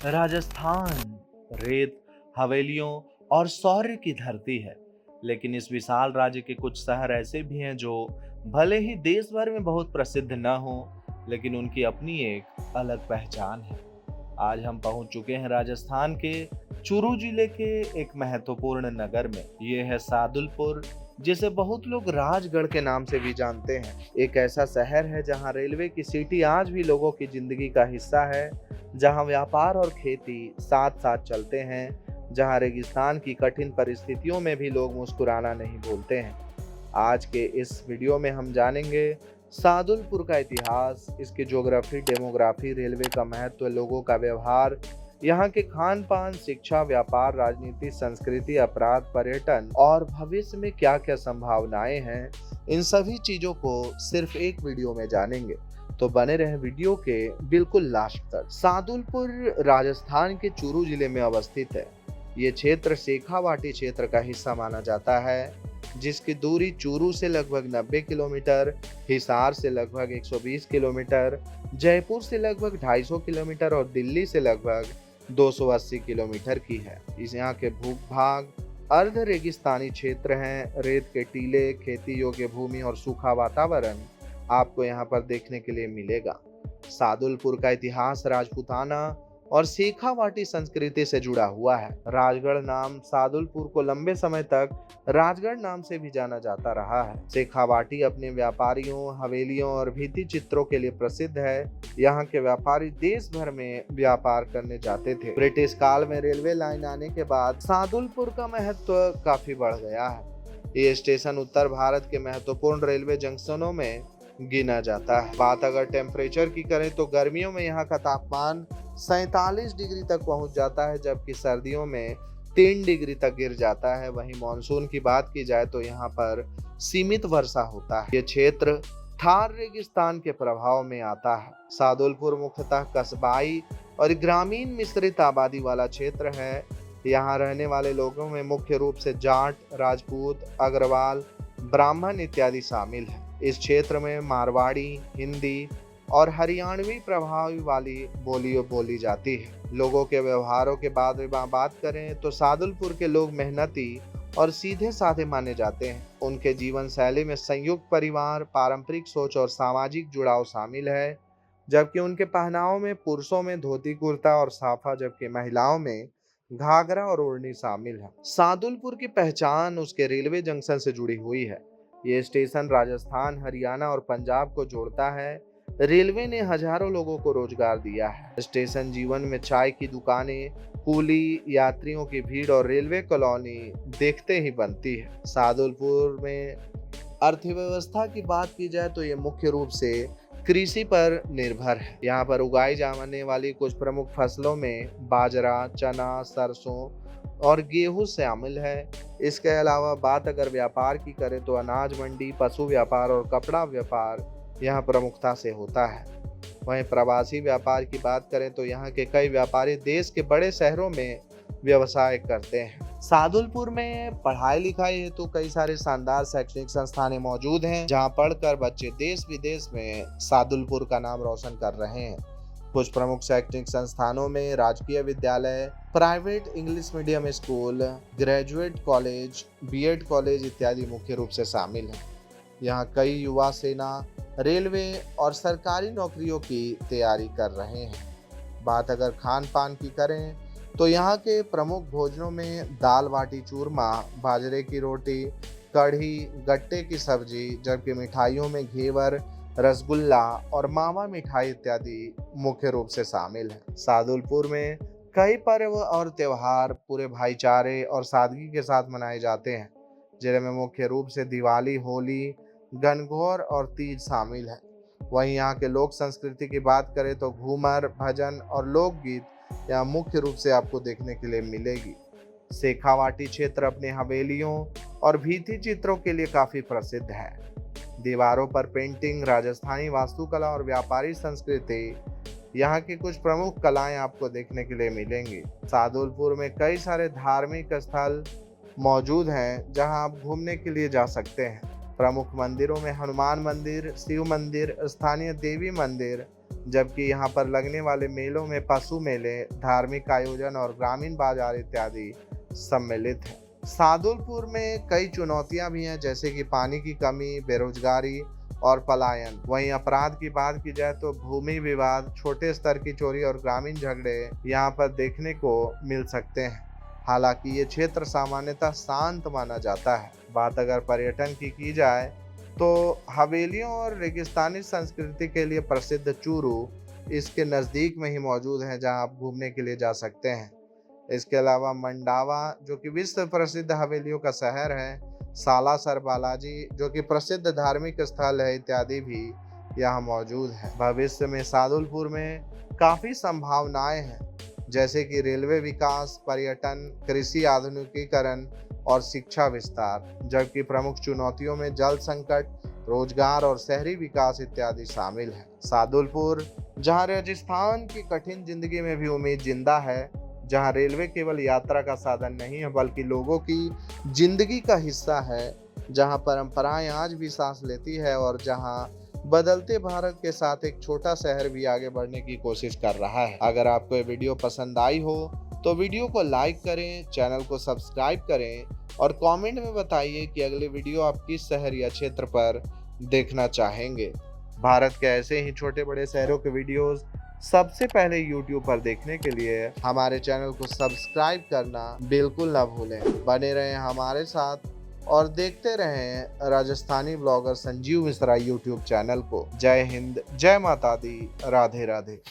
राजस्थान रेत, हवेलियों और शौर्य की धरती है। लेकिन इस विशाल राज्य के कुछ शहर ऐसे भी हैं जो भले ही देश भर में बहुत प्रसिद्ध न हो, लेकिन उनकी अपनी एक अलग पहचान है। आज हम पहुंच चुके हैं राजस्थान के चूरू जिले के एक महत्वपूर्ण नगर में। ये है सादुलपुर, जिसे बहुत लोग राजगढ़ के नाम से भी जानते हैं। एक ऐसा शहर है जहां रेलवे की सीटी आज भी लोगों की जिंदगी का हिस्सा है, जहां व्यापार और खेती साथ साथ चलते हैं, जहां रेगिस्तान की कठिन परिस्थितियों में भी लोग मुस्कुराना नहीं भूलते हैं। आज के इस वीडियो में हम जानेंगे सादुलपुर का इतिहास, इसकी ज्योग्राफी, डेमोग्राफी, रेलवे का महत्व, लोगों का व्यवहार, यहाँ के खान पान, शिक्षा, व्यापार, राजनीति, संस्कृति, अपराध, पर्यटन और भविष्य में क्या क्या संभावनाएं हैं। इन सभी चीजों को सिर्फ एक वीडियो में जानेंगे, तो बने रहे वीडियो के बिल्कुल लास्ट तक। सादुलपुर राजस्थान के चूरू जिले में अवस्थित है। ये क्षेत्र शेखावाटी क्षेत्र का हिस्सा माना जाता है, जिसकी दूरी चूरू से लगभग 90 किलोमीटर, हिसार से लगभग 120 किलोमीटर, जयपुर से लगभग 250 किलोमीटर और दिल्ली से लगभग 280 किलोमीटर की है। इस यहाँ के भूभाग अर्ध रेगिस्तानी क्षेत्र हैं। रेत के टीले, खेती योग्य भूमि और सूखा वातावरण आपको यहाँ पर देखने के लिए मिलेगा। सादुलपुर का इतिहास राजपूताना और शेखावाटी संस्कृति से जुड़ा हुआ है। राजगढ़ नाम सादुलपुर को लंबे समय तक राजगढ़ नाम से भी जाना जाता रहा है। शेखावाटी अपने व्यापारियों, हवेलियों और भित्ति चित्रों के लिए प्रसिद्ध है। यहाँ के व्यापारी देश भर में व्यापार करने जाते थे। ब्रिटिश काल में रेलवे लाइन आने के बाद सादुलपुर का महत्व काफी बढ़ गया है। ये स्टेशन उत्तर भारत के महत्वपूर्ण रेलवे जंक्शनों में गिना जाता है। बात अगर टेम्परेचर की करें तो गर्मियों में यहाँ का तापमान 47 डिग्री तक पहुंच जाता है, जबकि सर्दियों में 3 डिग्री तक गिर जाता है। वहीं मानसून की बात की जाए तो यहाँ पर सीमित वर्षा होता है। ये क्षेत्र थार रेगिस्तान के प्रभाव में आता है। सादुलपुर मुख्यतः कस्बाई और ग्रामीण मिश्रित आबादी वाला क्षेत्र है। यहाँ रहने वाले लोगों में मुख्य रूप से जाट, राजपूत, अग्रवाल, ब्राह्मण इत्यादि शामिल है। इस क्षेत्र में मारवाड़ी, हिंदी और हरियाणवी प्रभाव वाली बोली बोली जाती है। लोगों के व्यवहारों के बाद बात करें तो सादुलपुर के लोग मेहनती और सीधे साधे माने जाते हैं। उनके जीवन शैली में संयुक्त परिवार, पारंपरिक सोच और सामाजिक जुड़ाव शामिल है, जबकि उनके पहनावों में पुरुषों में धोती कुर्ता और साफा, जबकि महिलाओं में घाघरा और ओढ़नी शामिल है। सादुलपुर की पहचान उसके रेलवे जंक्शन से जुड़ी हुई है। ये स्टेशन राजस्थान, हरियाणा और पंजाब को जोड़ता है। रेलवे ने हजारों लोगों को रोजगार दिया है। स्टेशन जीवन में चाय की दुकानें, कूली, यात्रियों की भीड़ और रेलवे कॉलोनी देखते ही बनती है। सादुलपुर में अर्थव्यवस्था की बात की जाए तो ये मुख्य रूप से कृषि पर निर्भर है। यहाँ पर उगाई जाने वाली कुछ प्रमुख फसलों में बाजरा, चना, सरसों और गेहूं शामिल है। इसके अलावा बात अगर व्यापार की करें तो अनाज मंडी, पशु व्यापार और कपड़ा व्यापार यहाँ प्रमुखता से होता है। वहीं प्रवासी व्यापार की बात करें तो यहाँ के कई व्यापारी देश के बड़े शहरों में व्यवसाय करते हैं। सादुलपुर में पढ़ाई लिखाई हेतु कई सारे शानदार शैक्षणिक संस्थानें मौजूद हैं, जहाँ पढ़कर बच्चे देश विदेश में सादुलपुर का नाम रोशन कर रहे हैं। कुछ प्रमुख शैक्षणिक संस्थानों में राजकीय विद्यालय, private English medium school, graduate college, BEd college इत्यादि मुख्य रूप से शामिल हैं। यहाँ कई युवा सेना, रेलवे और सरकारी नौकरियों की तैयारी कर रहे हैं। बात अगर खान पान की करें तो यहाँ के प्रमुख भोजनों में दाल बाटी चूरमा, बाजरे की रोटी, कढ़ी, गट्टे की सब्जी, जबकि मिठाइयों में घेवर, रसगुल्ला और मावा मिठाई इत्यादि मुख्य रूप से शामिल है। सादुलपुर में कई पर्व और त्योहार पूरे भाईचारे और सादगी के साथ मनाए जाते हैं, जिनमें मुख्य रूप से दिवाली, होली, गणगौर और तीज शामिल है। वहीं यहाँ के लोक संस्कृति की बात करें तो घूमर, भजन और लोकगीत यहाँ मुख्य रूप से आपको देखने के लिए मिलेगी। शेखावाटी क्षेत्र अपने हवेलियों और भित्ति चित्रों के लिए काफी प्रसिद्ध है। दीवारों पर पेंटिंग, राजस्थानी वास्तुकला और व्यापारी संस्कृति यहाँ की कुछ प्रमुख कलाएं आपको देखने के लिए मिलेंगी। सादुलपुर में कई सारे धार्मिक स्थल मौजूद हैं जहां आप घूमने के लिए जा सकते हैं। प्रमुख मंदिरों में हनुमान मंदिर, शिव मंदिर, स्थानीय देवी मंदिर, जबकि यहाँ पर लगने वाले मेलों में पशु मेले, धार्मिक आयोजन और ग्रामीण बाजार इत्यादि सम्मिलित हैं। सादुलपुर में कई चुनौतियां भी हैं, जैसे कि पानी की कमी, बेरोजगारी और पलायन। वहीं अपराध की बात की जाए तो भूमि विवाद, छोटे स्तर की चोरी और ग्रामीण झगड़े यहाँ पर देखने को मिल सकते हैं। हालांकि ये क्षेत्र सामान्यतः शांत माना जाता है। बात अगर पर्यटन की जाए तो हवेलियों और रेगिस्तानी संस्कृति के लिए प्रसिद्ध चूरू इसके नज़दीक में ही मौजूद है, जहां आप घूमने के लिए जा सकते हैं। इसके अलावा मंडावा जो कि विश्व प्रसिद्ध हवेलियों का शहर है, सालासर बालाजी जो कि प्रसिद्ध धार्मिक स्थल है इत्यादि भी यहाँ मौजूद है। भविष्य में सादुलपुर में काफ़ी संभावनाएं हैं, जैसे कि रेलवे विकास, पर्यटन, कृषि आधुनिकीकरण और शिक्षा विस्तार, जबकि प्रमुख चुनौतियों में जल संकट, रोजगार और शहरी विकास इत्यादि शामिल है। सादुलपुर जहां राजस्थान की कठिन जिंदगी में भी उम्मीद जिंदा है, जहां रेलवे केवल यात्रा का साधन नहीं है बल्कि लोगों की जिंदगी का हिस्सा है, जहां परंपराएं आज भी सांस लेती है और जहां बदलते भारत के साथ एक छोटा शहर भी आगे बढ़ने की कोशिश कर रहा है। अगर आपको ये वीडियो पसंद आई हो तो वीडियो को लाइक करें, चैनल को सब्सक्राइब करें और कमेंट में बताइए कि अगले वीडियो आप किस शहर या क्षेत्र पर देखना चाहेंगे। भारत के ऐसे ही छोटे बड़े शहरों के वीडियोस सबसे पहले YouTube पर देखने के लिए हमारे चैनल को सब्सक्राइब करना बिल्कुल ना भूलें। बने रहें हमारे साथ और देखते रहें Rajasthani blogger Sanjeev Mishra YouTube channel को। जय हिंद, जय माता दी, राधे राधे।